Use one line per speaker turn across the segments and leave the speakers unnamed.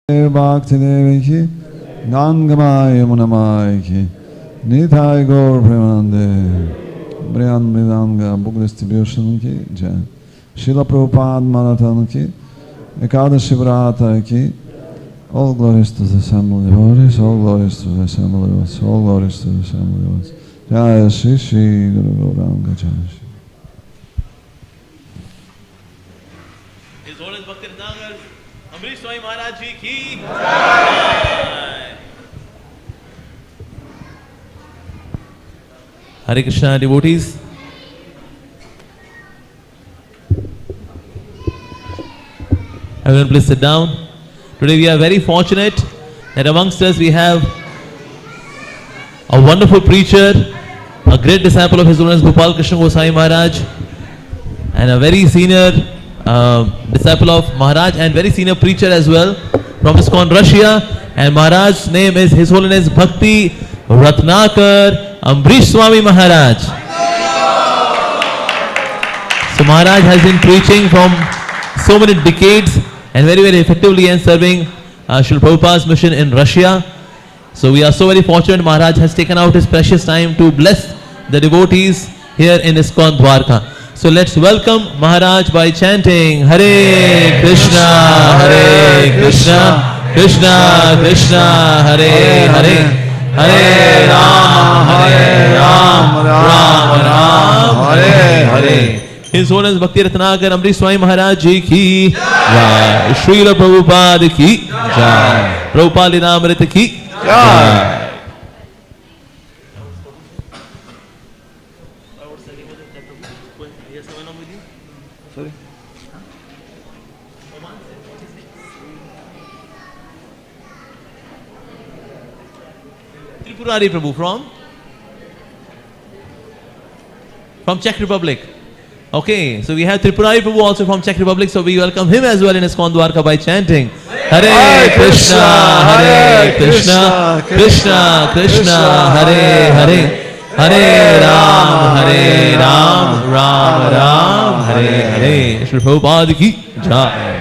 Bhakti Devi ki, Gangamaya Munamaya ki, Nitai Gaur Premanande, Brian Midanga Book Distribution ki, Srila Prabhupada Marathon ki, Ekadashi Vrata ki, all glories to the assembly devotees, all glories to the assembly devotees, all glories to the assembly devotees. Jaya Shri Shri Guru Gauranga Jaya Shri.
His Holiness Bhakti Ratnakar, Ambarish Swami Maharaj Ji ki. Hare Krishna devotees. Everyone please sit down. Today we are very fortunate that amongst us we have a wonderful preacher, a great disciple of His Holiness Gopal Krishna Goswami Maharaj, and a very senior disciple of Maharaj and very senior preacher as well from ISKCON Russia. And Maharaj's name is His Holiness Bhakti Ratnakar Ambarish Swami Maharaj. So Maharaj has been preaching from so many decades and very effectively and serving Srila Prabhupada's mission in Russia. So we are so very fortunate Maharaj has taken out his precious time to bless the devotees here in ISKCON Dwarka. So let's welcome Maharaj by chanting Hare Krishna, Hare Krishna, Krishna Krishna, Hare Hare, Hare Ram, Ram Ram, Hare Hare. His Holiness Bhakti Ratnakar Ambarish Swami Maharaj Ji ki Jai. Srila Prabhupada ki Jai. Prabhupada Lilamrita ki Jai.
Sorry?
Tripurari Prabhu from Czech Republic. Okay, so we have Tripurari Prabhu also from Czech Republic, so we welcome him as well in ISKCON Dwarka by chanting Hare Krishna, Hare Krishna, Krishna Krishna, Hare Hare, Hare Ram, Ram Ram, Hare Hare. Srila Prabhupada ki Jai.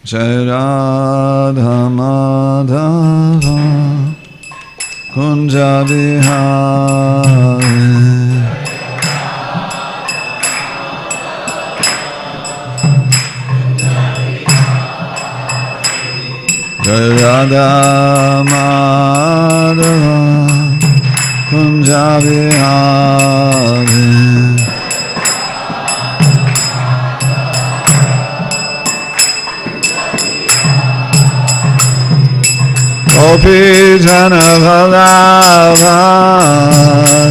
Jai Radha Madhava Kunja Bihari Jai Radha Madhava Kunja Bihari Gopi Jana Vallabha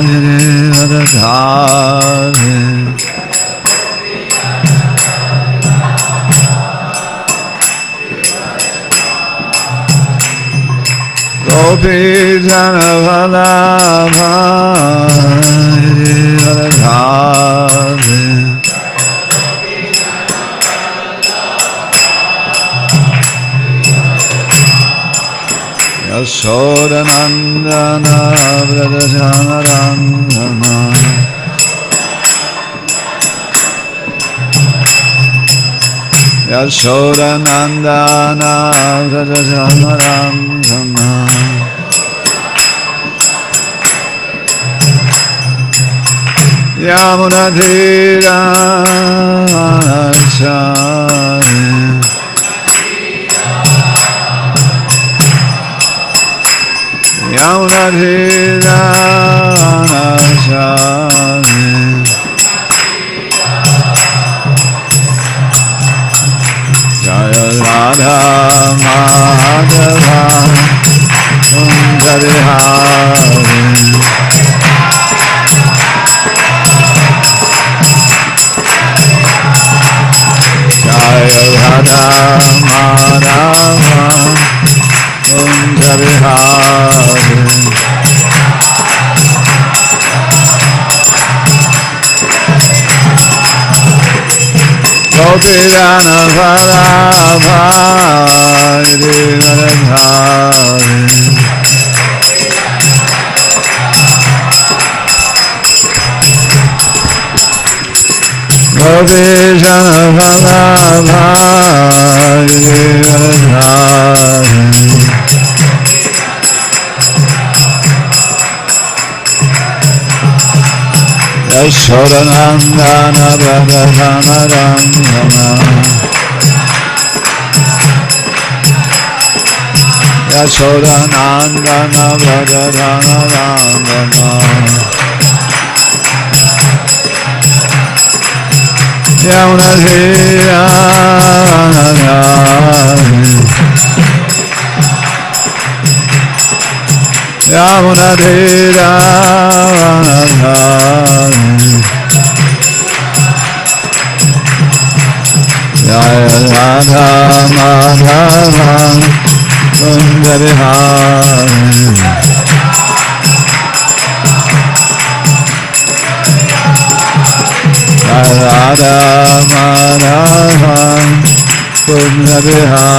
Giridhari Gopi Jana Vallabha Giridhari Yashodanandana Vrajamarandana Yashodanandana Vrajamarandana Yamunadhira Chari Yamunadhira Chari Jaya Radha Madhava Kunjarihari Jaya Radha Madhava Kunjarihari Gopirana Vallabha Giridhari Gopi Yashodanandana Radharana Yashodanandana Radharana Yamunadhira Yamunadhira Jaya Radha Madhava Kundarihari Radha Madhava Kundarihari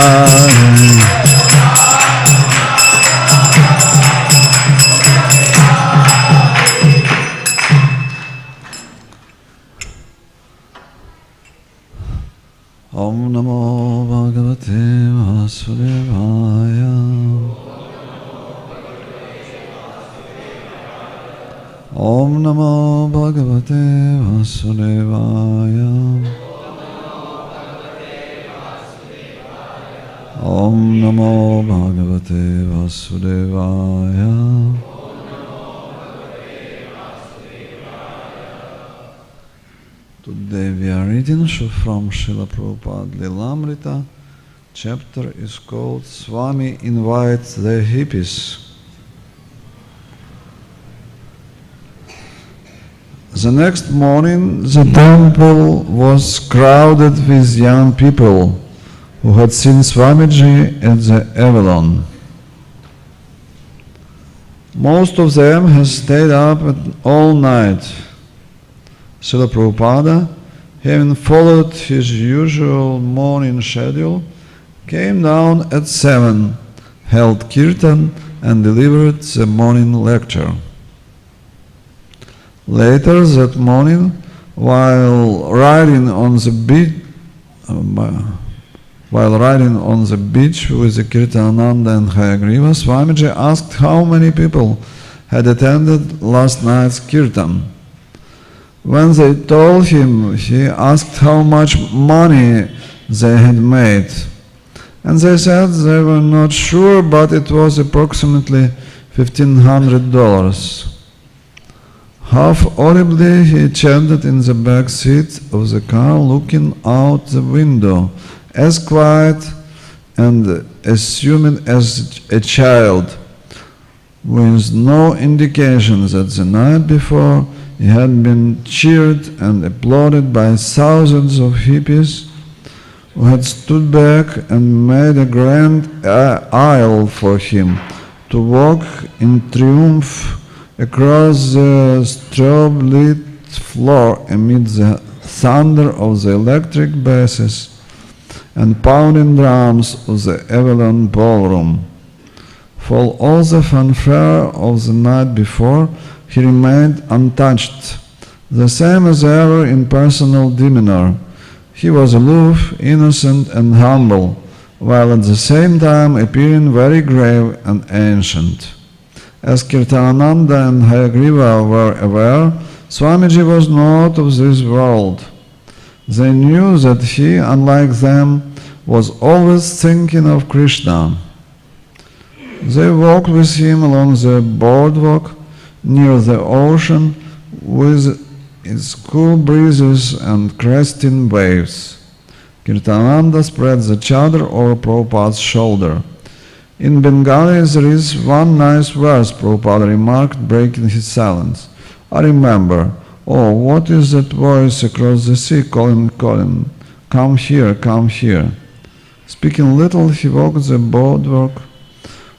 Om Namo Bhagavate Vasudevaya Om Namo Bhagavate Vasudevaya Om Namo Bhagavate Vasudevaya Today we are reading from Srila Prabhupada Lilamrita. Chapter is called Swami Invites the Hippies. The next morning the temple was crowded with young people who had seen Swamiji at the Avalon. Most of them had stayed up all night. Srila Prabhupada, having followed his usual morning schedule, came down at 7, held kirtan and delivered the morning lecture. Later that morning, while riding on the beach with the Kirtananda and Hayagriva, Swamiji asked how many people had attended last night's kirtan. When they told him, he asked how much money they had made. And they said they were not sure, but it was approximately $1,500. Half audibly he chanted in the back seat of the car, looking out the window, as quiet and assuming as a child, with no indication that the night before he had been cheered and applauded by thousands of hippies who had stood back and made a grand aisle for him to walk in triumph across the strobe-lit floor amid the thunder of the electric basses and pounding drums of the Avalon ballroom. For all the fanfare of the night before, he remained untouched, the same as ever in personal demeanor. He was aloof, innocent, and humble, while at the same time appearing very grave and ancient. As Kirtananda and Hayagriva were aware, Swamiji was not of this world. They knew that he, unlike them, was always thinking of Krishna. They walked with him along the boardwalk near the ocean with its cool breezes and cresting waves. Kirtananda spread the chadar over Prabhupada's shoulder. In Bengali there is one nice verse, Prabhupada remarked, breaking his silence. I remember, oh, what is that voice across the sea calling, come here, come here. Speaking little, he walked the boardwalk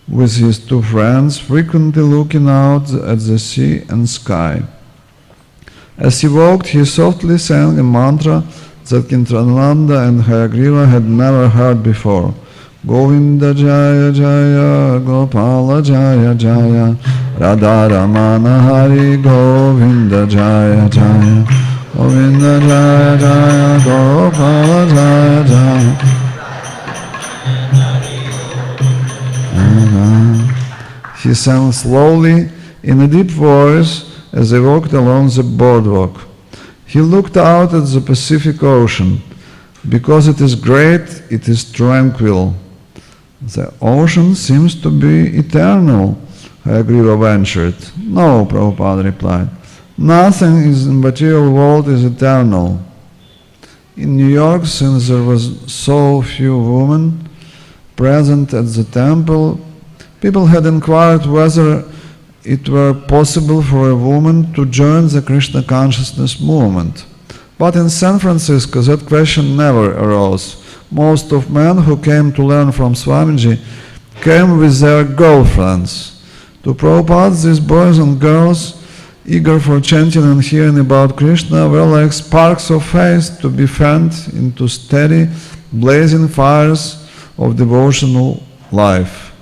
with his two friends, frequently looking out at the sea and sky. As he walked, he softly sang a mantra that Kirtananda and Hayagriva had never heard before. Govinda Jaya Jaya, Gopala Jaya Jaya, Radha Ramana Hari, Govinda Jaya Jaya, Govinda Jaya Jaya Gopala Jaya Jaya. He sang slowly in a deep voice as they walked along the boardwalk. He looked out at the Pacific Ocean. Because it is great, it is tranquil. The ocean seems to be eternal, Hayagriva ventured. No, Prabhupada replied. Nothing in the material world is eternal. In New York, since there was so few women present at the temple, people had inquired whether it were possible for a woman to join the Krishna consciousness movement. But in San Francisco, that question never arose. Most of men who came to learn from Swamiji came with their girlfriends. To Prabhupada, these boys and girls, eager for chanting and hearing about Krishna, were like sparks of faith to be fanned into steady, blazing fires of devotional life.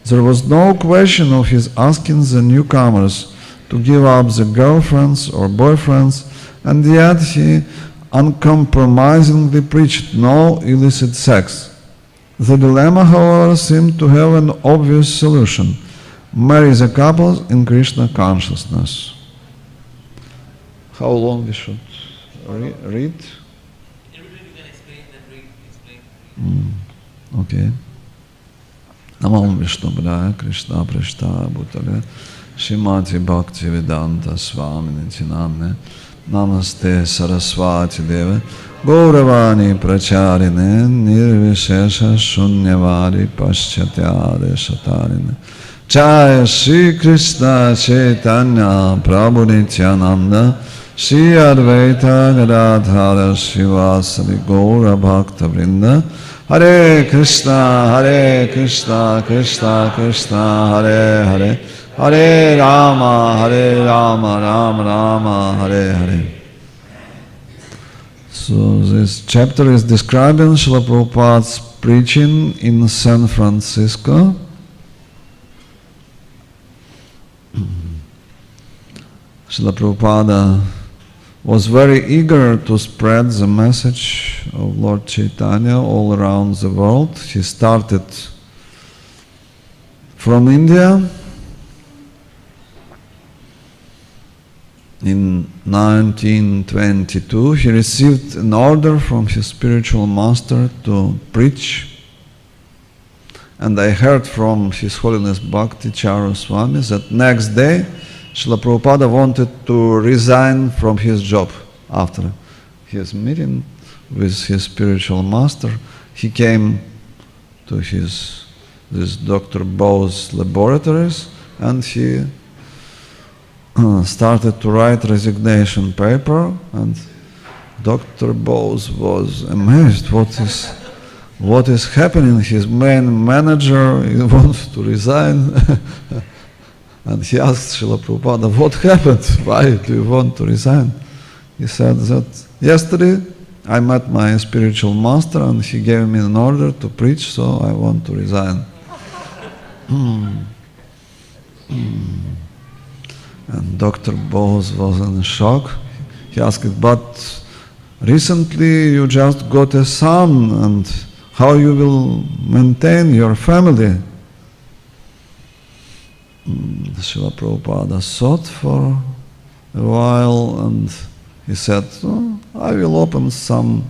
There was no question of his asking the newcomers to give up the girlfriends or boyfriends, and yet he uncompromisingly preached no illicit sex. The dilemma, however, seemed to have an obvious solution. Marry the couples in Krishna consciousness. How long we should read?
In between you can explain, then read, explain.
Okay. Namo Vishnu Padaya Krishna Prashtaya Bhutale Shrimati Bhakti Vedanta Swami Nitinamne Namaste Saraswati Deva Gauravani Pracharine Nirvishesha Shunyavari Paschatyade Shatarine Jaya Shri Krishna Chaitanya Prabhu Nityananda Shri Advaita Gadadhara Shivasari Gaura Bhakta Vrinda Hare Krishna, Krishna Krishna, Hare Hare, Hare Rama, Rama Rama, Hare Hare. So this chapter is describing Srila Prabhupada's preaching in San Francisco. Srila Prabhupada was very eager to spread the message of Lord Chaitanya all around the world. He started from India in 1922. He received an order from his spiritual master to preach, and I heard from His Holiness Bhakti Charu Swami that next day Srila Prabhupada wanted to resign from his job after his meeting with his spiritual master. He came to this Dr. Bowe's laboratories, and he started to write resignation paper, and Dr. Bowes was amazed. What is happening? His main manager wants to resign. And he asked Srila Prabhupada, what happened? Why do you want to resign? He said that yesterday I met my spiritual master and he gave me an order to preach, so I want to resign. And Dr. Bose was in shock. He asked, but recently you just got a son, and how you will maintain your family? Srila Prabhupada thought for a while, and he said, I will open some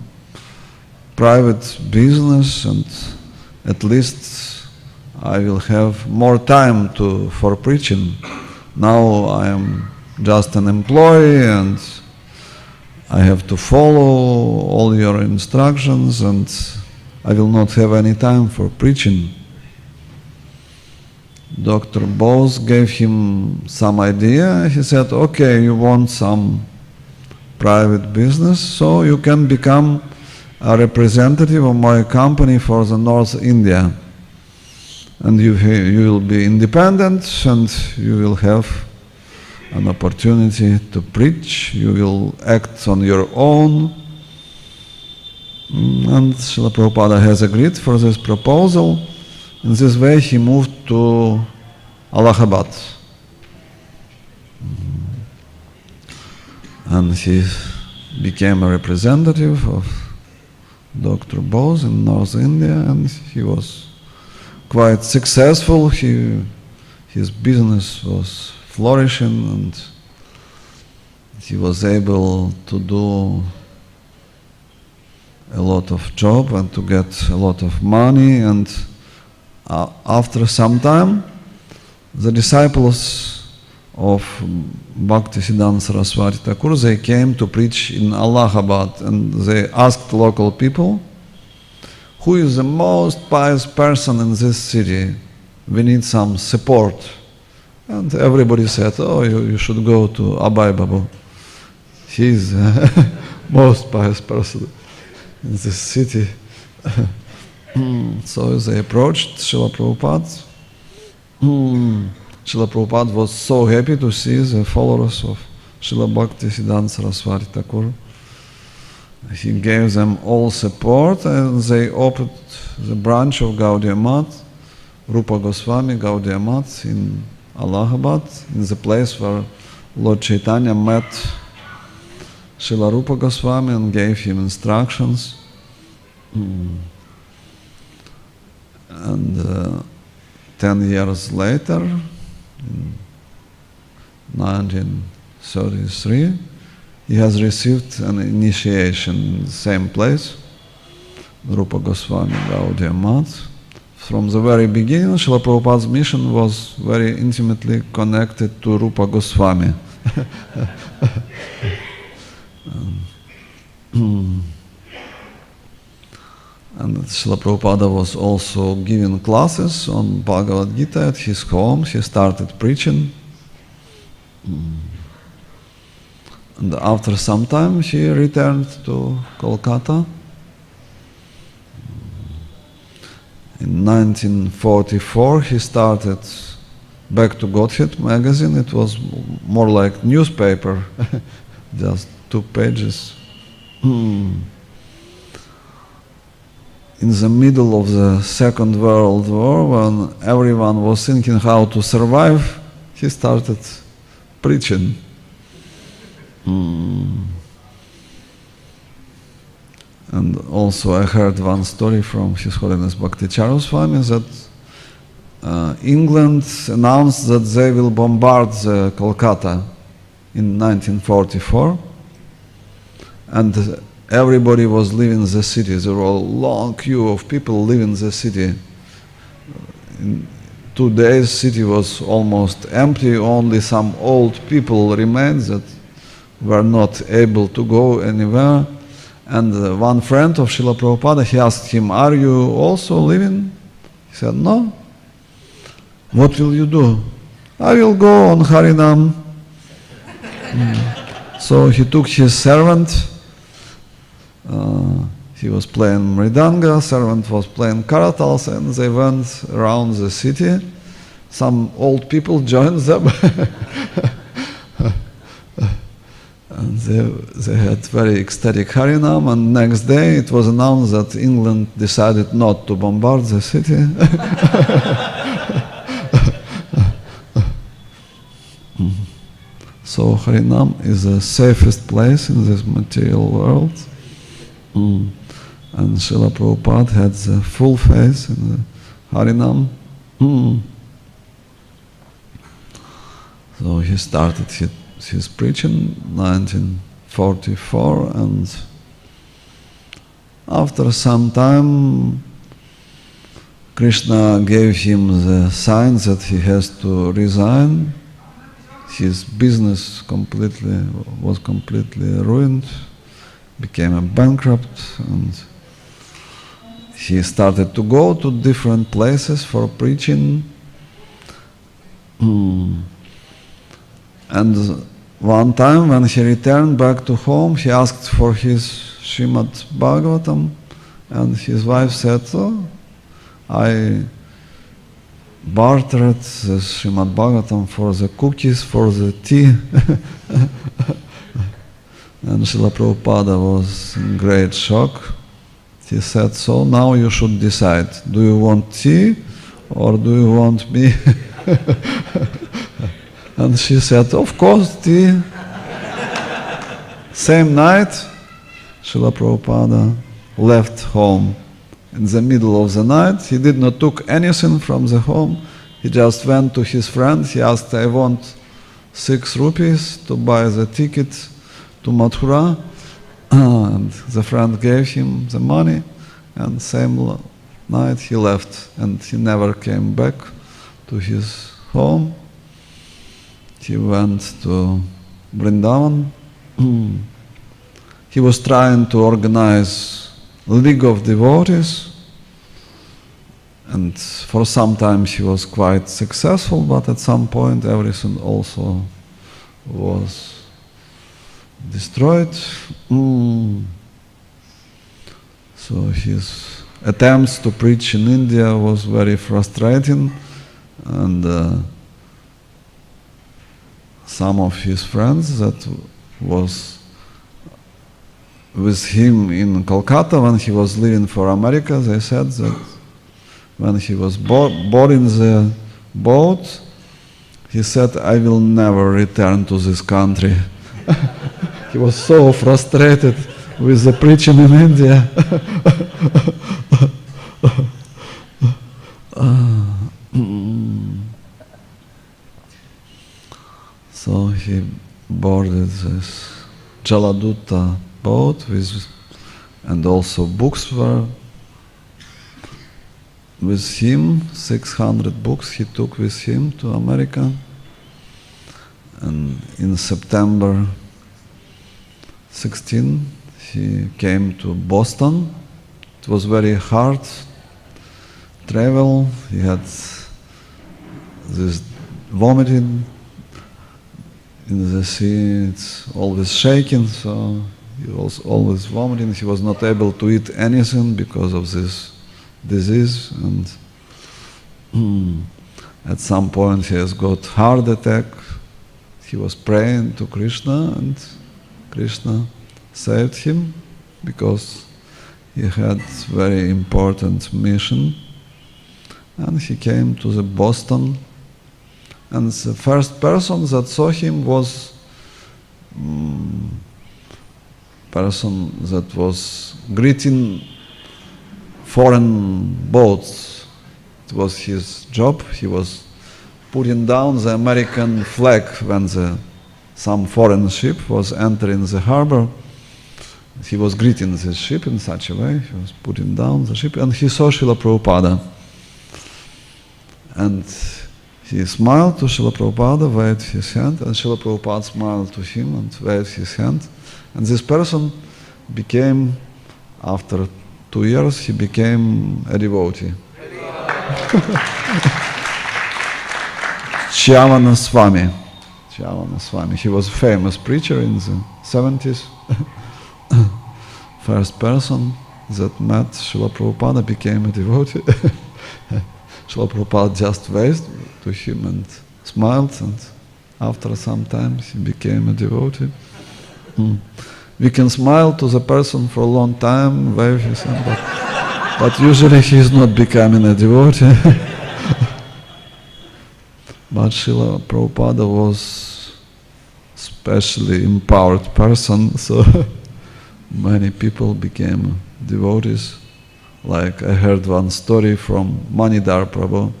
private business, and at least I will have more time for preaching. Now I am just an employee and I have to follow all your instructions, and I will not have any time for preaching. Dr. Bose gave him some idea. He said, okay, you want some private business, so you can become a representative of my company for the North India. And you will be independent, and you will have an opportunity to preach. You will act on your own. And Srila Prabhupada has agreed for this proposal. In this way, he moved to Allahabad. And he became a representative of Dr. Bose in North India, and he was quite successful. His business was flourishing, and he was able to do a lot of job and to get a lot of money. And after some time, the disciples of Bhakti Siddhanta Saraswati Thakur, they came to preach in Allahabad, and they asked local people, who is the most pious person in this city? We need some support. And everybody said, oh, you should go to Abhay Babu. He is the most pious person in this city. So they approached Srila Prabhupada. Srila Prabhupada was so happy to see the followers of Srila Bhakti Siddhanta Saraswati Thakur. He gave them all support, and they opened the branch of Gaudiya Math, Rupa Goswami Gaudiya Math in Allahabad, in the place where Lord Chaitanya met Srila Rupa Goswami and gave him instructions. And 10 years later, in 1933, he has received an initiation in the same place, Rupa Goswami Gaudiya Math. From the very beginning, Srila Prabhupada's mission was very intimately connected to Rupa Goswami. And Srila Prabhupada was also giving classes on Bhagavad Gita at his home. He started preaching. And after some time, he returned to Kolkata. In 1944, he started Back to Godhead magazine. It was more like newspaper, just 2 pages. In the middle of the Second World War, when everyone was thinking how to survive, he started preaching. And also I heard one story from His Holiness Bhakti Charu Swami that England announced that they will bombard Kolkata in 1944, and everybody was leaving the city. There were a long queue of people leaving the city. In 2 days, city was almost empty. Only some old people remained that were not able to go anywhere. And one friend of Srila Prabhupada, he asked him, are you also leaving? He said, no. What will you do? I will go on Harinam. So he took his servant. He was playing mridanga, servant was playing karatals, and they went around the city. Some old people joined them. And they had very ecstatic Harinam, and next day it was announced that England decided not to bombard the city. So Harinam is the safest place in this material world. And Srila Prabhupada had the full faith in the Harinam. So he started his preaching in 1944, and after some time Krishna gave him the sign that he has to resign. His business was completely ruined, became a bankrupt, and he started to go to different places for preaching. And one time when he returned back to home, he asked for his Srimad Bhagavatam, and his wife said, oh, I bartered the Srimad Bhagavatam for the cookies, for the tea. And Srila Prabhupada was in great shock. He said, so now you should decide, do you want tea or do you want me? And she said, of course, tea. Same night, Srila Prabhupada left home. In the middle of the night, he did not took anything from the home. He just went to his friend. He asked, I want 6 rupees to buy the ticket to Mathura. And the friend gave him the money. And same night he left. And he never came back to his home. He went to Vrindavan. He was trying to organize a league of devotees, and for some time he was quite successful, but at some point everything also was destroyed. So his attempts to preach in India was very frustrating, and some of his friends that was with him in Calcutta when he was leaving for America, they said that when he was boarding the boat, he said, I will never return to this country. He was so frustrated with the preaching in India. So he boarded this Jaladutta boat and also books were with him, 600 books he took with him to America. And in September 16, he came to Boston. It was very hard travel. He had this vomiting in the sea. It's always shaking, so he was always vomiting. He was not able to eat anything because of this disease, and at some point he has got heart attack. He was praying to Krishna, and Krishna saved him because he had very important mission. And he came to the Boston, and the first person that saw him was person that was greeting foreign boats. It was his job. He was putting down the American flag when some foreign ship was entering the harbor. He was greeting the ship in such a way. He was putting down the ship, and he saw Srila Prabhupada. And he smiled to Srila Prabhupada, waved his hand, and Srila Prabhupada smiled to him and waved his hand. And this person became, after 2 years, he became a devotee. Swami. Swami. He was a famous preacher in the 70s. First person that met Srila Prabhupada became a devotee. Srila Prabhupada just waved to him and smiled, and after some time he became a devotee. We can smile to the person for a long time, wave his hand, but usually he is not becoming a devotee. But Srila Prabhupada was specially empowered person, so many people became devotees. Like I heard one story from Manidhar Prabhu.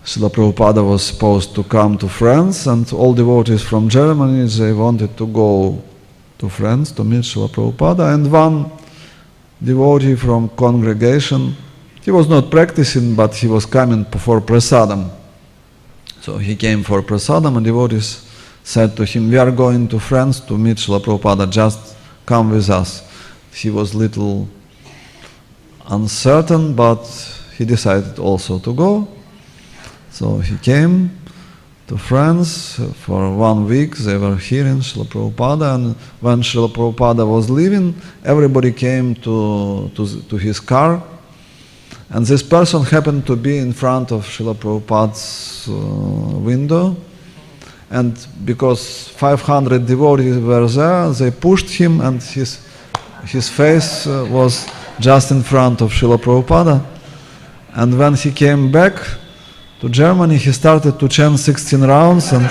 Srila Prabhupada was supposed to come to France, and all devotees from Germany, they wanted to go to France to meet Srila Prabhupada, and one devotee from congregation, he was not practicing, but he was coming for prasadam. So he came for prasadam, and devotees said to him, we are going to France to meet Srila Prabhupada, just come with us. He was little uncertain, but he decided also to go. So he came to France for 1 week. They were hearing Srila Prabhupada, and when Srila Prabhupada was leaving, everybody came to his car, and this person happened to be in front of Srila Prabhupada's window, and because 500 devotees were there, they pushed him, and his face was just in front of Srila Prabhupada. And when he came back to Germany, he started to chant 16 rounds, and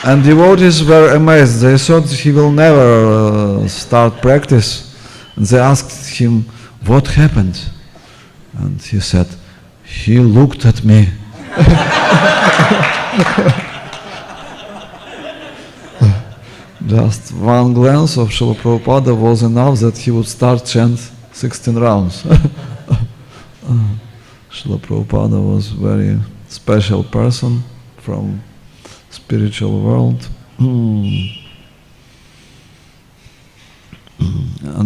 And devotees were amazed. They thought he will never start practice. And they asked him, what happened? And he said, he looked at me. Just one glance of Srila Prabhupada was enough that he would start chant 16 rounds. Srila Prabhupada was a very special person from spiritual world. And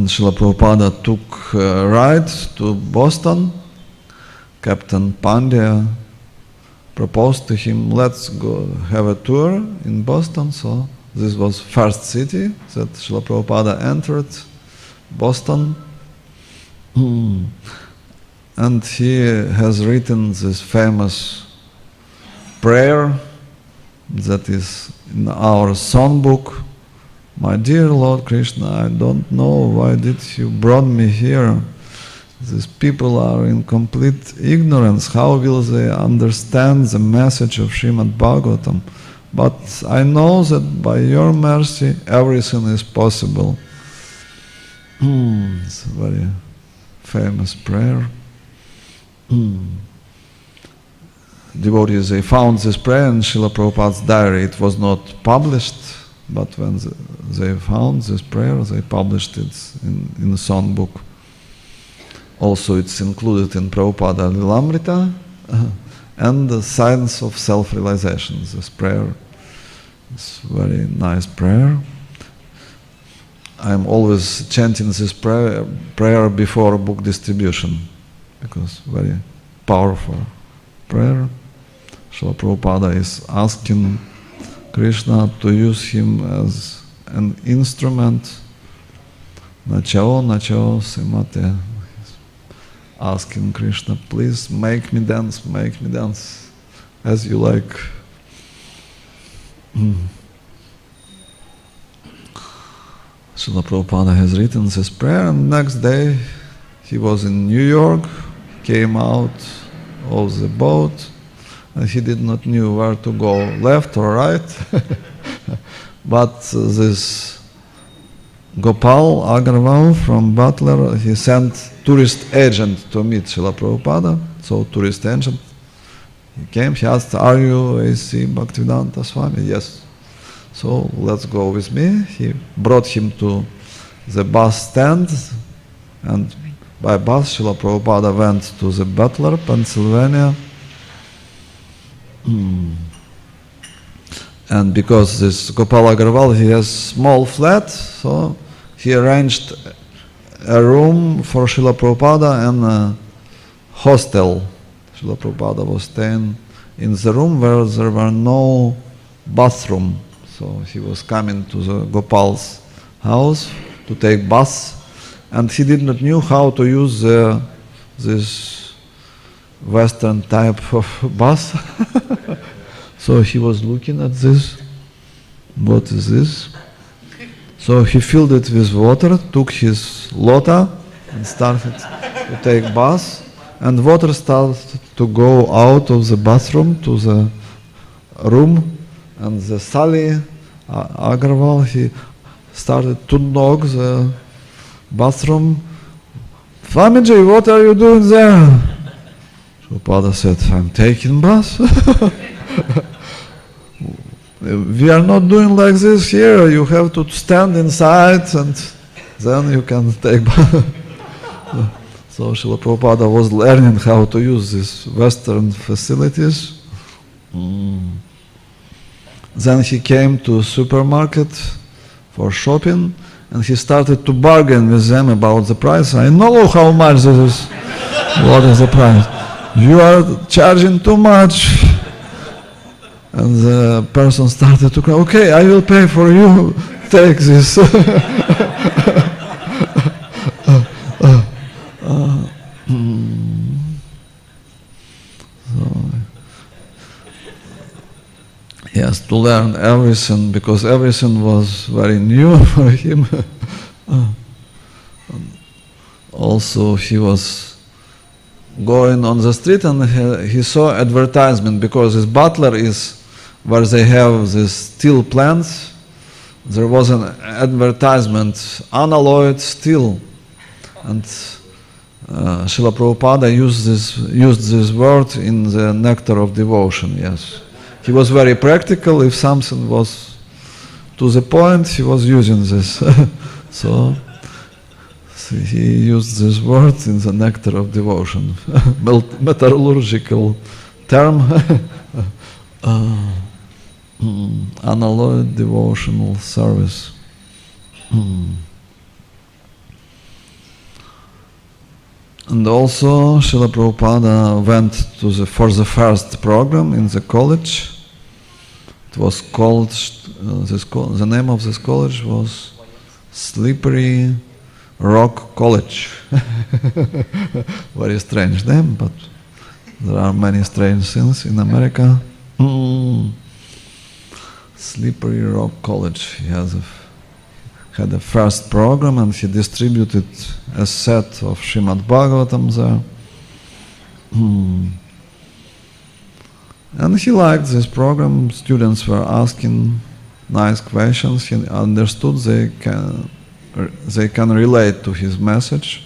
Srila Prabhupada took a ride to Boston. Captain Pandya proposed to him, let's go have a tour in Boston. So this was first city that Srila Prabhupada entered, Boston. And he has written this famous prayer that is in our songbook. My dear Lord Krishna, I don't know why did you brought me here. These people are in complete ignorance. How will they understand the message of Srimad Bhagavatam? But I know that by your mercy everything is possible. It's a very famous prayer. Devotees, they found this prayer in Srila Prabhupada's diary. It was not published, but when they found this prayer, they published it in the songbook. Also, it's included in Prabhupada Lilamrita and the Science of Self-Realization. This prayer is a very nice prayer. I'm always chanting this prayer before book distribution, because very powerful prayer. Srila Prabhupada is asking Krishna to use him as an instrument. Nachao, nachao, simate. Asking Krishna, please make me dance as you like. Srila Prabhupada has written this prayer, and next day he was in New York, came out of the boat, and he did not know where to go, left or right. But this Gopal Agarwal from Butler, he sent tourist agent to meet Srila Prabhupada. So tourist agent, he came, he asked, are you A.C. Bhaktivedanta Swami? Yes. So let's go with me. He brought him to the bus stand, and by bus Srila Prabhupada went to the Butler, Pennsylvania. And because this Gopal Agarwal, he has small flat, so he arranged a room for Srila Prabhupada and a hostel. Srila Prabhupada was staying in the room where there were no bathroom. So he was coming to the Gopal's house to take bus, and he did not know how to use this Western type of bus. So he was looking at this. What is this? So he filled it with water, took his lota and started to take bath, and water started to go out of the bathroom to the room, and the Sali Agarwal, he started to knock the bathroom. Swamiji, what are you doing there? Prabhupada said, I'm taking bath. We are not doing like this here. You have to stand inside and then you can take bath. So Srila Prabhupada was learning how to use these Western facilities. Then he came to a supermarket for shopping, and he started to bargain with them about the price. I know how much this is. What is the price? You are charging too much. And the person started to cry, okay, I will pay for you. Take this. He has to learn everything, because everything was very new for him. Also, he was going on the street and he saw advertisement, because his butler is where they have these steel plants, there was an advertisement, unalloyed steel, and Srila Prabhupada used this word in the Nectar of Devotion. Yes, he was very practical. If something was to the point, he was using this. So he used this word in the Nectar of Devotion, metallurgical term, unalloyed devotional service. And also Srila Prabhupada went for the first program in the college. It was called, the name of this college was Slippery Rock College. Very strange name, but there are many strange things in America. Slippery Rock College. He had a first program, and he distributed a set of Srimad Bhagavatam there. And he liked this program. Students were asking nice questions. He understood they can relate to his message.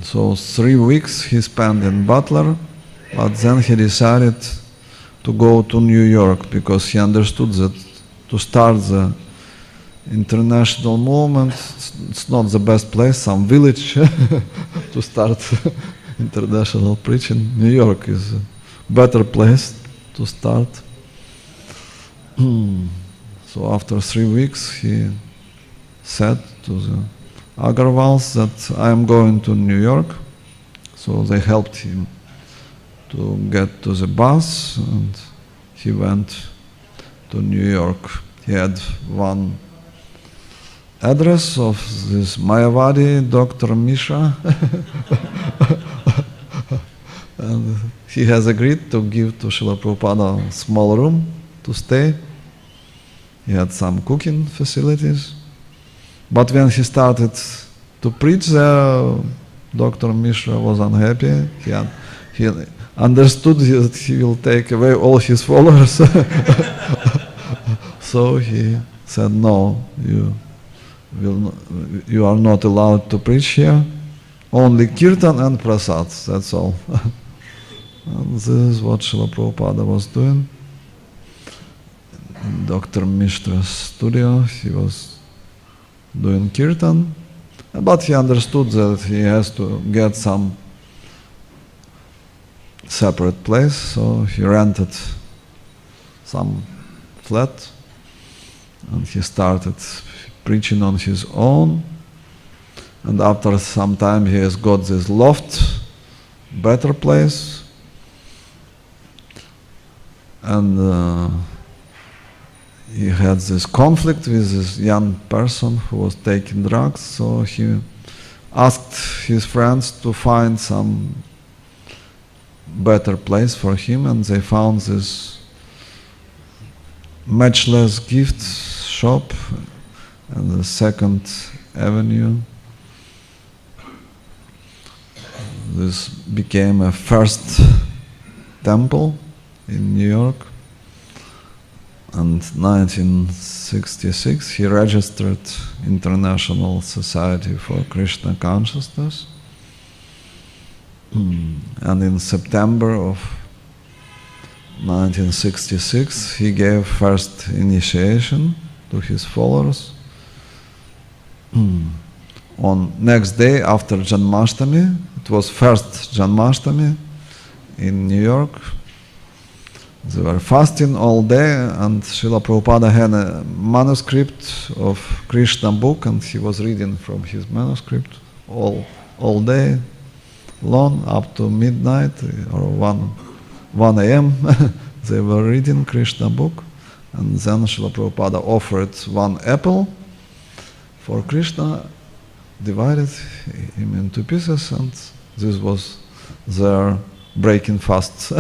So 3 weeks he spent in Butler, but then he decided to go to New York because he understood that to start the international movement, it's not the best place, some village to start international preaching. New York is a better place to start. So after 3 weeks he said to the Agarwals that I am going to New York. So they helped him to get to the bus, and he went to New York. He had one address of this Mayavadi, Dr. Misha, and he has agreed to give to Srila Prabhupada a small room to stay. He had some cooking facilities. But when he started to preach there, Dr. Mishra was unhappy. He understood that he will take away all his followers. So he said, no, you are not allowed to preach here. Only kirtan and prasad, that's all. And this is what Srila Prabhupada was doing. In Dr. Mishra's studio, he was doing kirtan, but he understood that he has to get some separate place, so he rented some flat and he started preaching on his own. And after some time he has got this loft, better place, and he had this conflict with this young person who was taking drugs, so he asked his friends to find some better place for him, and they found this matchless gift shop on the 2nd Avenue. This became a first temple in New York. And 1966 he registered International Society for Krishna Consciousness. And in September of 1966 he gave first initiation to his followers. On next day after Janmashtami, it was first Janmashtami in New York. They were fasting all day, and Srila Prabhupada had a manuscript of Krishna book, and he was reading from his manuscript all day long, up to midnight or 1 a.m. They were reading Krishna book, and then Srila Prabhupada offered 1 apple for Krishna, divided him into pieces, and this was their breaking fast.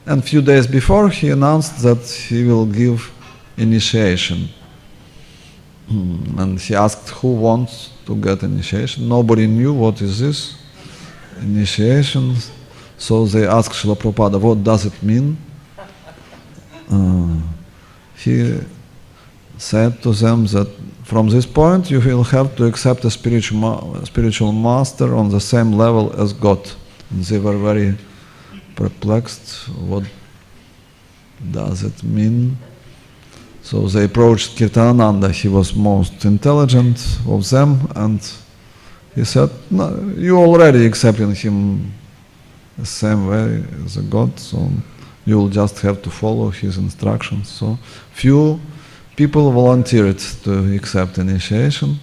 And few days before he announced that he will give initiation. And he asked who wants to get initiation. Nobody knew what is this initiation. So they asked Srila Prabhupada, what does it mean? He said to them that from this point you will have to accept a spiritual master on the same level as God. And they were very perplexed. What does it mean? So they approached Kirtanananda. He was most intelligent of them, and he said, no, you already accepting him the same way as a God, so you will just have to follow his instructions. So few people volunteered to accept initiation.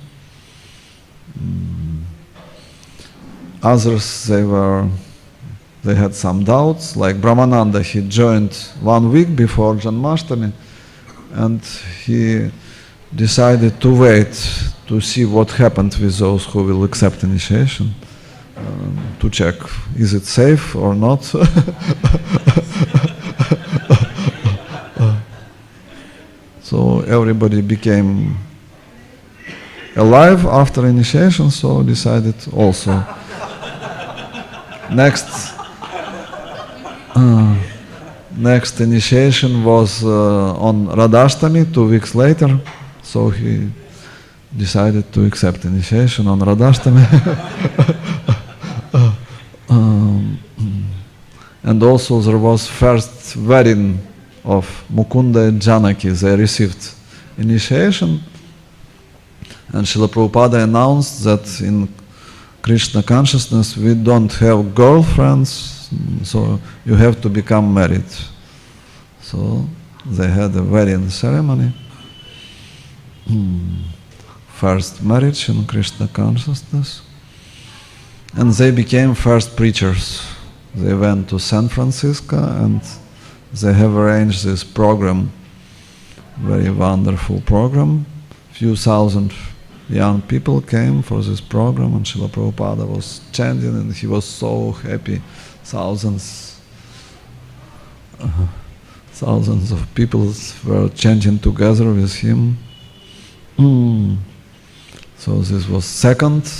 Others, they had some doubts, like Brahmananda. He joined 1 week before Janmashtami, and he decided to wait to see what happened with those who will accept initiation, to check, is it safe or not? So everybody became alive after initiation, so decided also. Next initiation was on Radhashtami, 2 weeks later, so he decided to accept initiation on Radhashtami. And also there was first wedding of Mukunda and Janaki. They received initiation, and Srila Prabhupada announced that in Krishna consciousness we don't have girlfriends, so you have to become married. So they had a wedding ceremony, first marriage in Krishna consciousness, and they became first preachers. They went to San Francisco and they have arranged this program, very wonderful program. Few thousand young people came for this program, and Srila Prabhupada was chanting, and he was so happy. Thousands of people were chanting together with him. So this was second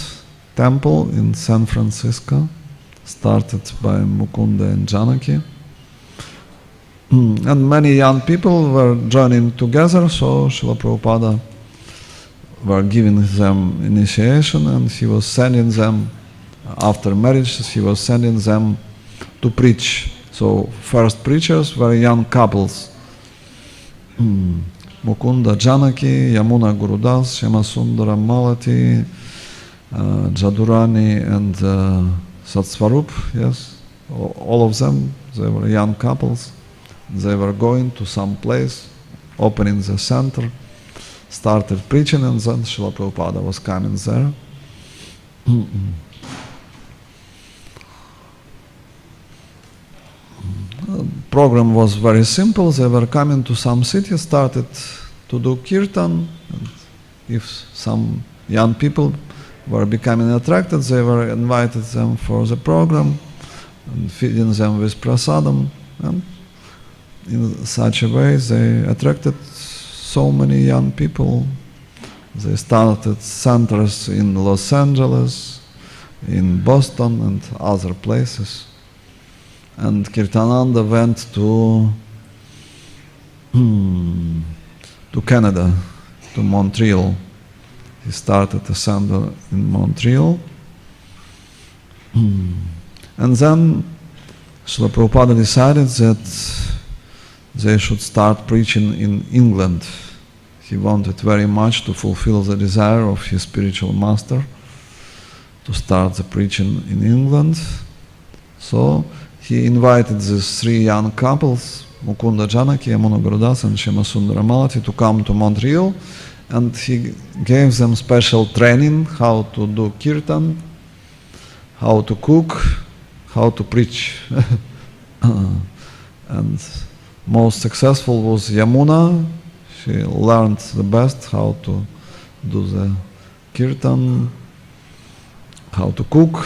temple in San Francisco, started by Mukunda and Janaki. And many young people were joining together, so Srila Prabhupada were giving them initiation, and he was sending them, after marriage, he was sending them to preach. So first preachers were young couples. Mukunda Janaki, Yamuna Gurudas, Shyamasundara Malati, Jadurani and Satsvarup, yes, all of them, they were young couples. They were going to some place, opening the center, started preaching, and then Srila Prabhupada was coming there. The program was very simple. They were coming to some city, started to do kirtan, and if some young people were becoming attracted, they were invited them for the program and feeding them with prasadam, and in such a way they attracted so many young people. They started centers in Los Angeles, in Boston and other places. And Kirtananda went to Canada, to Montreal. He started a center in Montreal. And then Srila Prabhupada decided that they should start preaching in England. He wanted very much to fulfill the desire of his spiritual master to start the preaching in England. So he invited these 3 young couples, Mukunda Janaki, Yamuna Gurudas and Shyamasundara Malati, to come to Montreal, and he gave them special training how to do kirtan, how to cook, how to preach. And most successful was Yamuna. She learned the best how to do the kirtan, how to cook.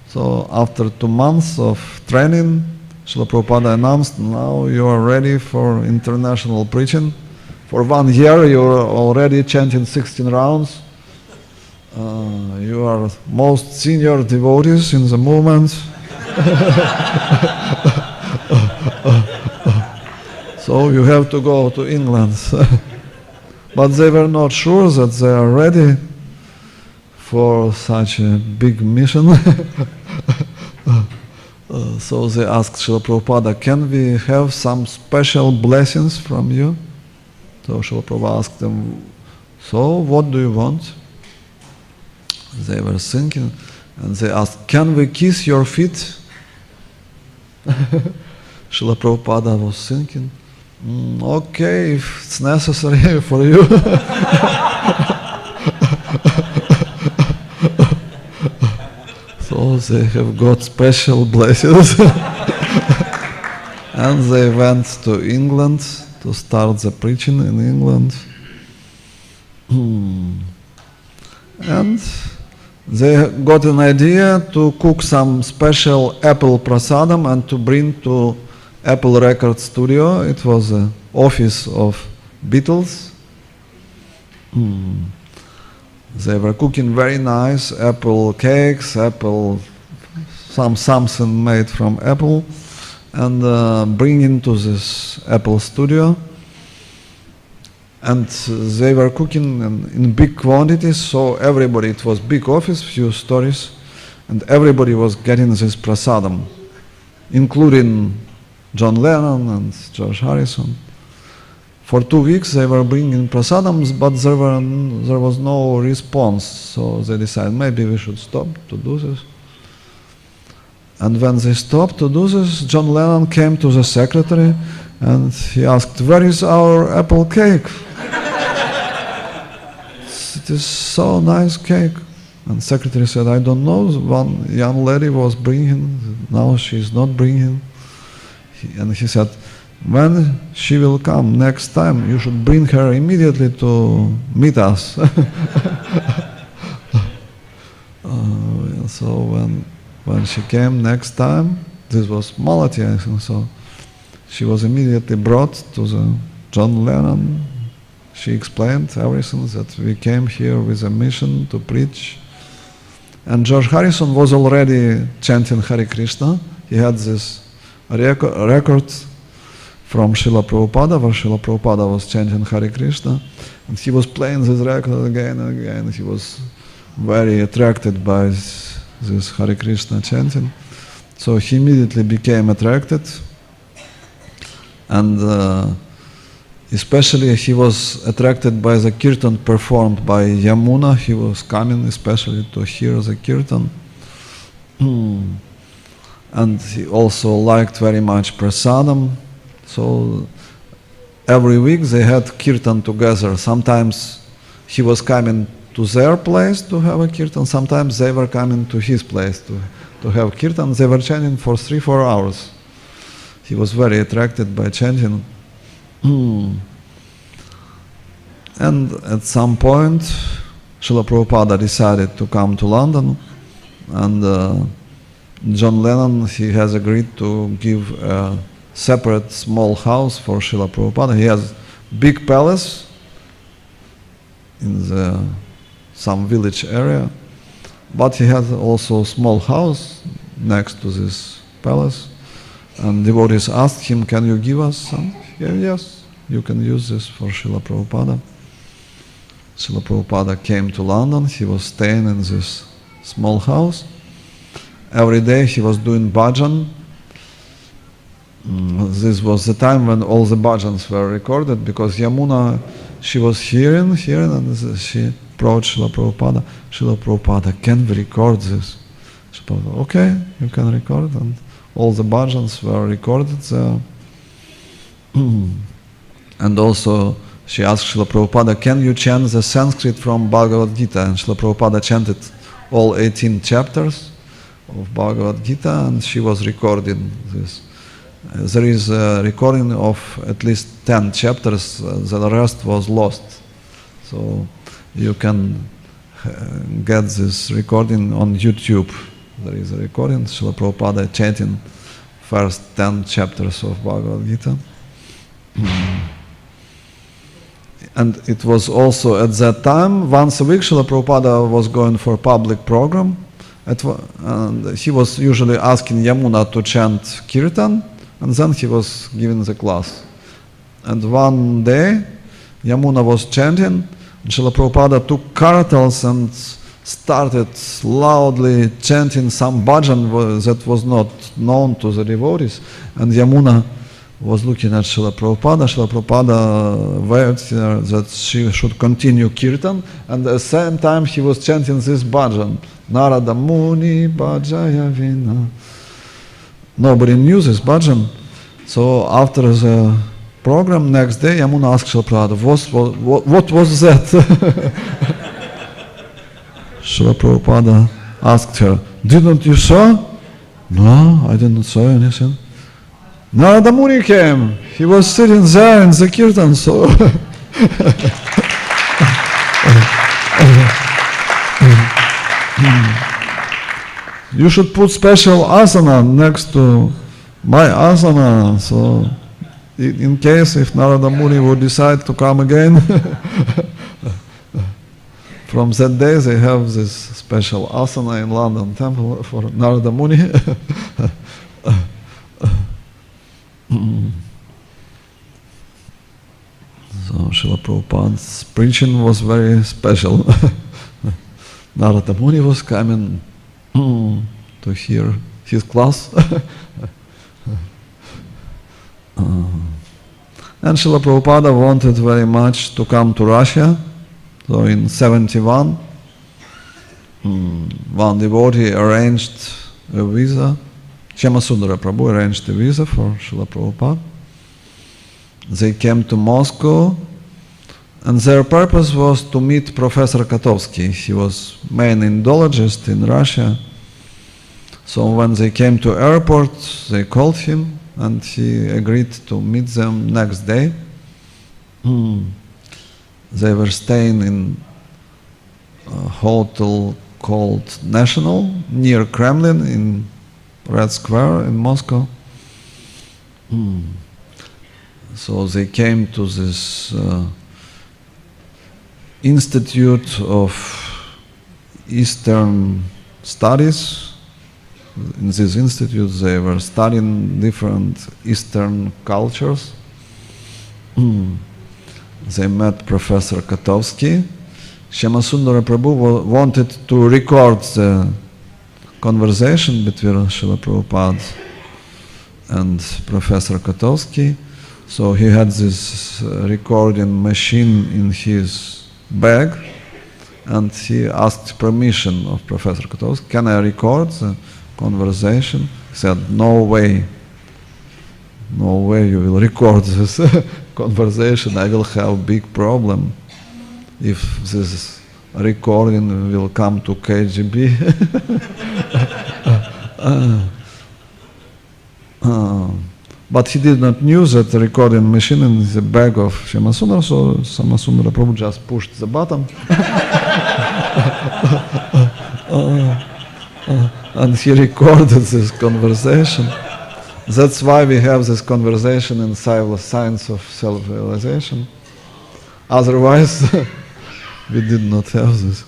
So after 2 months of training, Srila Prabhupada announced, now you are ready for international preaching. for 1 year you're already chanting 16 rounds. You are most senior devotees in the movement. So you have to go to England. But they were not sure that they are ready for such a big mission. So they asked Srila Prabhupada, can we have some special blessings from you? So Srila Prabhupada asked them, so what do you want? They were thinking, and they asked, can we kiss your feet? Srila Prabhupada was thinking, okay, if it's necessary for you. So they have got special blessings. And they went to England to start the preaching in England. And they got an idea to cook some special apple prasadam and to bring to Apple Record Studio. It was the office of Beatles. They were cooking very nice apple cakes, something made from apple, and bringing to this Apple Studio. And they were cooking in big quantities, so everybody, it was big office, few stories, and everybody was getting this prasadam, including John Lennon and George Harrison. For 2 weeks they were bringing prasadams, but there was no response, so they decided maybe we should stop to do this. And when they stopped to do this, John Lennon came to the secretary and he asked, where is our apple cake? It is so nice cake. And secretary said, I don't know, one young lady was bringing, now she's not bringing. And he said, when she will come next time, you should bring her immediately to meet us. So when she came next time, this was Malati, I think, so she was immediately brought to the John Lennon. She explained everything, that we came here with a mission to preach. And George Harrison was already chanting Hare Krishna. He had this record from Srila Prabhupada, where Srila Prabhupada was chanting Hare Krishna. And he was playing this record again and again. He was very attracted by this Hare Krishna chanting. So he immediately became attracted. And especially he was attracted by the kirtan performed by Yamuna. He was coming especially to hear the kirtan. And he also liked very much prasadam. So every week they had kirtan together. Sometimes he was coming to their place to have a kirtan. Sometimes they were coming to his place to have kirtan. They were chanting for 3-4 hours. He was very attracted by chanting. And at some point, Srila Prabhupada decided to come to London, and John Lennon, he has agreed to give a separate small house for Srila Prabhupada. He has big palace in some village area, but he has also a small house next to this palace. And devotees asked him, can you give us some? He said, yes, you can use this for Srila Prabhupada. Srila Prabhupada came to London. He was staying in this small house. Every day he was doing bhajan. This was the time when all the bhajans were recorded, because Yamuna, she was hearing, and she approached Srila Prabhupada. Srila Prabhupada, can we record this? Srila Prabhupada, okay, you can record. And all the bhajans were recorded there. And also she asked Srila Prabhupada, can you chant the Sanskrit from Bhagavad Gita? And Srila Prabhupada chanted all 18 chapters of Bhagavad Gita, and she was recording this. There is a recording of at least 10 chapters, the rest was lost. So you can get this recording on YouTube. There is a recording, Srila Prabhupada chanting first 10 chapters of Bhagavad Gita. And it was also at that time, once a week, Srila Prabhupada was going for a public program. And he was usually asking Yamuna to chant Kirtan, and then he was giving the class. And one day, Yamuna was chanting, and Srila Prabhupada took kartals and started loudly chanting some bhajan that was not known to the devotees. And Yamuna was looking at Srila Prabhupada. Srila Prabhupada waved that she should continue Kirtan, and at the same time he was chanting this bhajan, Narada Muni Bhajaya Vina. Nobody knew this bhajan. So after the program next day, Yamuna asked Srila Prabhupada, what was that? Srila Prabhupada asked her, didn't you saw? No, I didn't saw anything. Narada Muni came. He was sitting there in the kirtan, so you should put special asana next to my asana, so in case if Narada Muni would decide to come again. From that day they have this special asana in London temple for Narada Muni. So Srila Prabhupada's preaching was very special. Narada Muni was coming to hear his class. And Srila Prabhupada wanted very much to come to Russia. So in 71, one devotee arranged a visa. Shyamasundara Prabhu arranged a visa for Srila Prabhupada. They came to Moscow, and their purpose was to meet Professor Kotovsky. He was main Indologist in Russia. So when they came to airport, they called him, and he agreed to meet them next day. They were staying in a hotel called National, near Kremlin, in Red Square in Moscow. So they came to this Institute of Eastern Studies. In this institute they were studying different Eastern cultures. They met Professor Kotovsky. Shyamasundara Prabhu wanted to record the conversation between Srila Prabhupada and Professor Kotovsky. So he had this recording machine in his bag, and he asked permission of Professor Kotovsky, can I record the conversation? He said, no way you will record this conversation. I will have big problem if this recording will come to KGB. But he did not knew that the recording machine in the bag of Shyamasundara, so Shyamasundara Prabhu just pushed the button. And he recorded this conversation. That's why we have this conversation in Science of Self-Realization. Otherwise, we did not have this.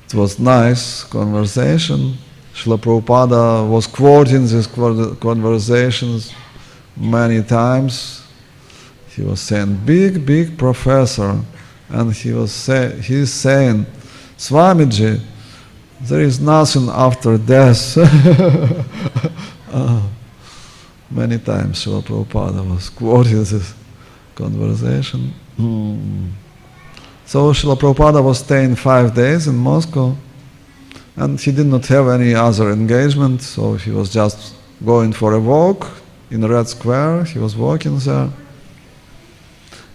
It was nice conversation. Srila Prabhupada was quoting these conversations many times. He was saying, big professor, and he's saying, Swamiji, there is nothing after death. Many times Srila Prabhupada was quoting this conversation. So Srila Prabhupada was staying 5 days in Moscow, and he did not have any other engagement, so he was just going for a walk in Red Square. He was walking there.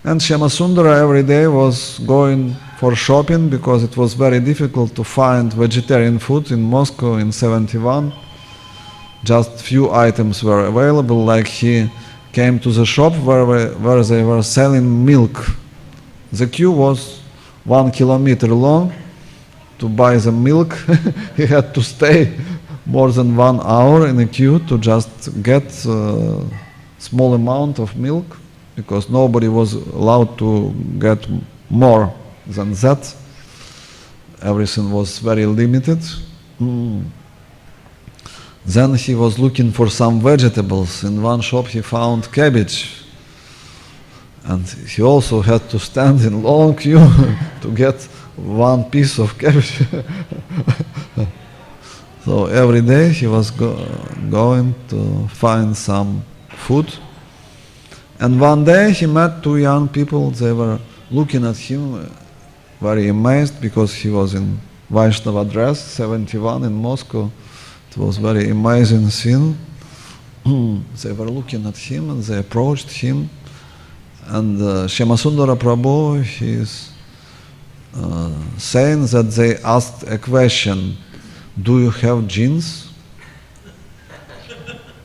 And Shyamasundara every day was going for shopping, because it was very difficult to find vegetarian food in Moscow in 71. Just few items were available, like he came to the shop where they were selling milk. The queue was 1 kilometer long. To buy the milk, he had to stay more than 1 hour in a queue to just get small amount of milk, because nobody was allowed to get more than that. Everything was very limited. Then he was looking for some vegetables. In one shop he found cabbage. And he also had to stand in long queue to get one piece of cabbage. So every day he was going to find some food. And one day he met two young people. They were looking at him, very amazed, because he was in Vaishnava dress, 71 in Moscow. It was very amazing scene. They were looking at him and they approached him. And Shyamasundara Prabhu, he is saying that they asked a question, do you have jeans?